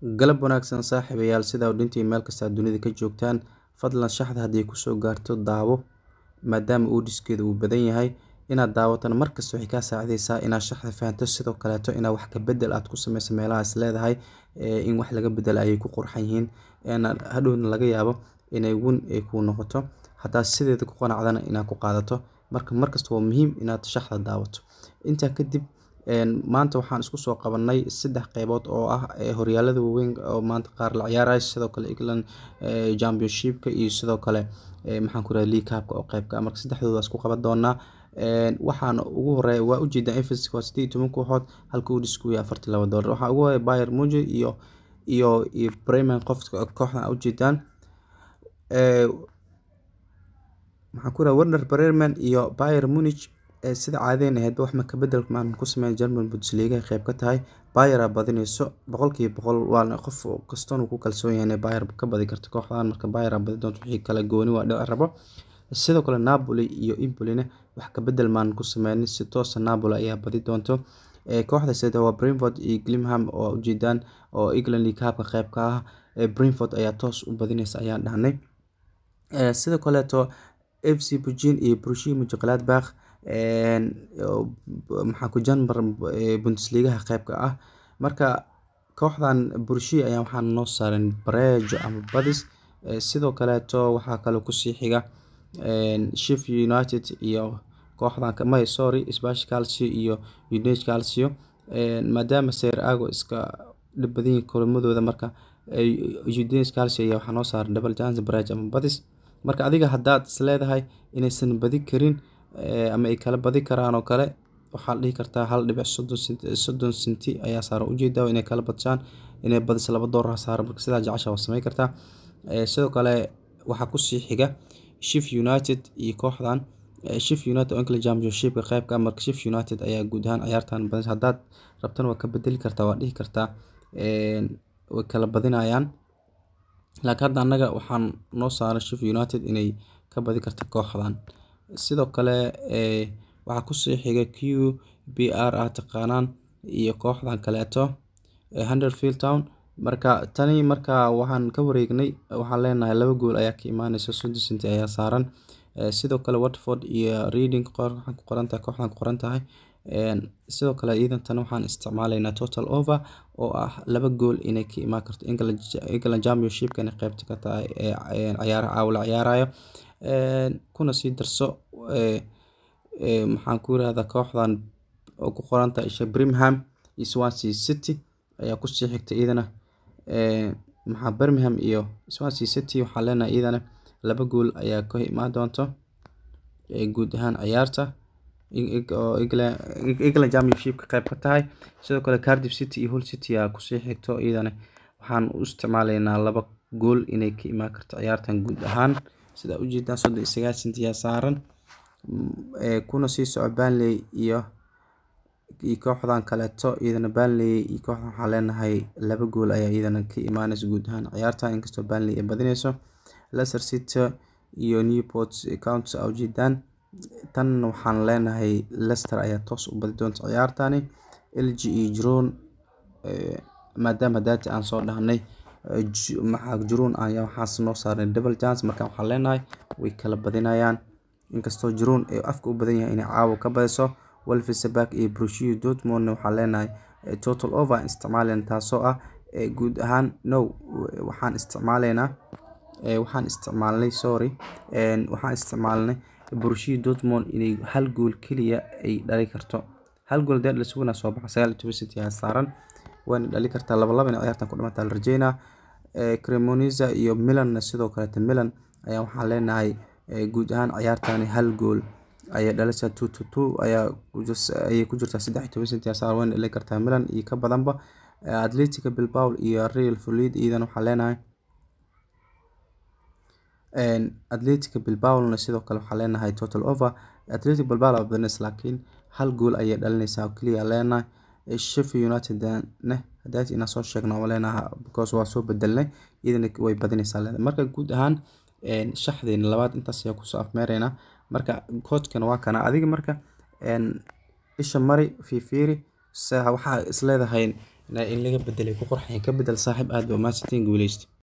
galab wanaagsan saaxiibayaal sida u dhintii meel kasta dunida ka joogtaan fadlan shaxda haddii kusoo gaarto daawo maadaama uu dhiskeedu uu badan yahay inaad daawatan markasta waxay kaa saacidaysaa inaad shaxda fahanto sidoo kaleeto inaad wax ka bedel aad ku sameyso meelaha is leedahay in wax laga bedel ayay ku qurxan yihiin hadhowna laga yaabo inay wun ay kuu noqoto hadaa sideeda ku qanacdana inaad ku qaadato markasta waa muhiim inaad shaxda daawato intaa kadib maanta waxaan isku soo qabanay 3 qaybood oo ah horyaalada waaweyn oo maanta qaar la ciyaarayo sidoo kale England Championship-ka iyo sidoo kale maxaan ku raadiyay League Cup-ka oo qaybka marka saddexdooda isku qaban doonaa waxaan ugu horeeya waa ujeedaan FS waa 18 kooxood halka uu dhisku yahay $42 waxaan ugu horeeya Bayern Munich iyo Bremen kooxda ujeedaan maxaan ku raadiyay Werder Bremen iyo Bayern Munich sida caadeen ahayd wax ma ka bedel maan ku sameeyay German Bundesliga qayb ka tahay Bayern badinayso 100% waa qof kastoon ku kalsoon yahay Bayern ka badi karto kooxdan marka Bayern badi doonto wixii kala gooni waa dhac rabo sidoo kale Napoli iyo Empoli wax ka bedel maan ku sameeyay si toos Napoli ayaa badi doonto kooxda sida waa Brentford iyo Gillingham oo ujeedaan oo England League Cup qayb ka ah Brentford ayaa toos u badinaysa ayaan dhahnay sidoo kale to FC Bujin iyo Borussia Mönchengladbach maxaa ku janbar Bundesliga qaybka ah marka kooxdan Borussia ayaa waxaan noo saaran Brejo ama Badis sidoo kale to waxa kale ku sii xiga Sheffield United iyo kooxdan Spurs Calcio iyo Udinese Calcio maadaama Serie A iska dhibadii kulamadooda marka Udinese Calcio ayaa waxaan noo saaran double chance Brejo ama Badis marka adiga hadaad is leedahay inaysan badi karin ama ay kala badi karaan oo kale waxa la dhihi kartaa 1.30 senti ayaa saaran ujeedaa inay kala badjaan inay badis $2 saaran marka sidaa jacasha waa sameey kartaa sidoo kale waxa ku sii xiga Sheffield United iyo kooxdan Sheffield United oo England Championship qaybka marka Sheffield United ayaa guud ahaan ciyaartan badis hadaad rabtan waa ka bedeli kartaa waa dhihi kartaa way kala badinayaan laakiin hadda anaga waxaan noo saaran Sheffield United inay ka badi karto kooxdan sidoo kale waxa ku sii xiga QPR taqaanaan iyo kooxdan kaleeto Huddersfield Town marka tani marka waxaan ka wareegnay waxaan leenahay 2 gool ayaa ka imaanaysa 30 senti ayaa saaran sidoo kale Watford iyo Reading waxaan ku qoran tahay kooxdan ku qoran tahay sidoo kale iidan tan waxaan isticmaalaynaa total over oo ah 2 gool inay ka imaan karto England Championship-ka inay qaybta ka tahay ciyaarayo kuna sii darso maxaan ku raadada kooxdan oo ku qoran tahay Birmingham iyo Swansea City ayaa ku sii xigta iidana maxaa Birmingham iyo Swansea City waxaa leenahay iidana 2 gool ayaa ka imaan doonto guud ahaan ciyaarta England Championship qayb ka tahay sidoo kale Cardiff City iyo Hull City ayaa ku sii xigto iidana waxaan u isticmaalaynaa 2 gool inay ka imaan karto ciyaartan guud ahaan sida ujeedaan 39 senti ayaa saaran kuna sii soco Burnley iyo kooxdan kaleeto iidana Burnley iyo kooxdan waxaa leenahay 2 gool ayaa iidana ka imaanaysa guud ahaan ciyaartan inkastoo Burnley ay badinayso Leicester City iyo Newport County ujeedaan tan waxaan leenahay Leicester ayaa toos u badi doonta ciyaartani LG iyo Girona maadaama data aan soo dhahnay maxaa Girona ayaa waxaas noo saaran double chance marka waxaan leenahay way kala badinayaan inkastoo Girona ay afka u badan yahay inay caawa ka badiso Wolfsburg iyo Borussia Dortmund waxaan leenahay total over isticmaalayna taasoo ah guud ahaan waxaan isticmaalnay Borussia Dortmund inay 1 gool kaliya ay dhali karto 1 gool dad la sugna soo baxa 29 senti ayaa saaran waan dhali kartaa 2-2 in ciyaartan ku dhamaata la rajeynaa Cremonese iyo Milan sidoo kale Milan ayaa waxaan leenahay guud ahaan ciyaartan 1 gool ayaa dhalaysa 2-2 ayaa ku jirta 13 senti ayaa saaran waan dhali kartaa Milan iyo ka badanba Atletico Bilbao iyo Real Valladolid iidan waxaan leenahay Atletico Bilbao sidoo kale waxaan leenahay total over Atletico Bilbao badinaysa laakiin 1 gool ayaa dhalinaysa kaliya leenahay Sheffield United hadaad ina soo sheegno leenahay because waa soo bedelnay iidana way badinaysaa marka guud ahaan shaxdeen labaad intaas ayaa ku soo afmeerayna marka coachkan waa kana adiga marka isha mari fiiri waxa is leedahay in laga bedelay ku qurxin ka bedel saaxiib aad ba mahadsantiin guuleysta.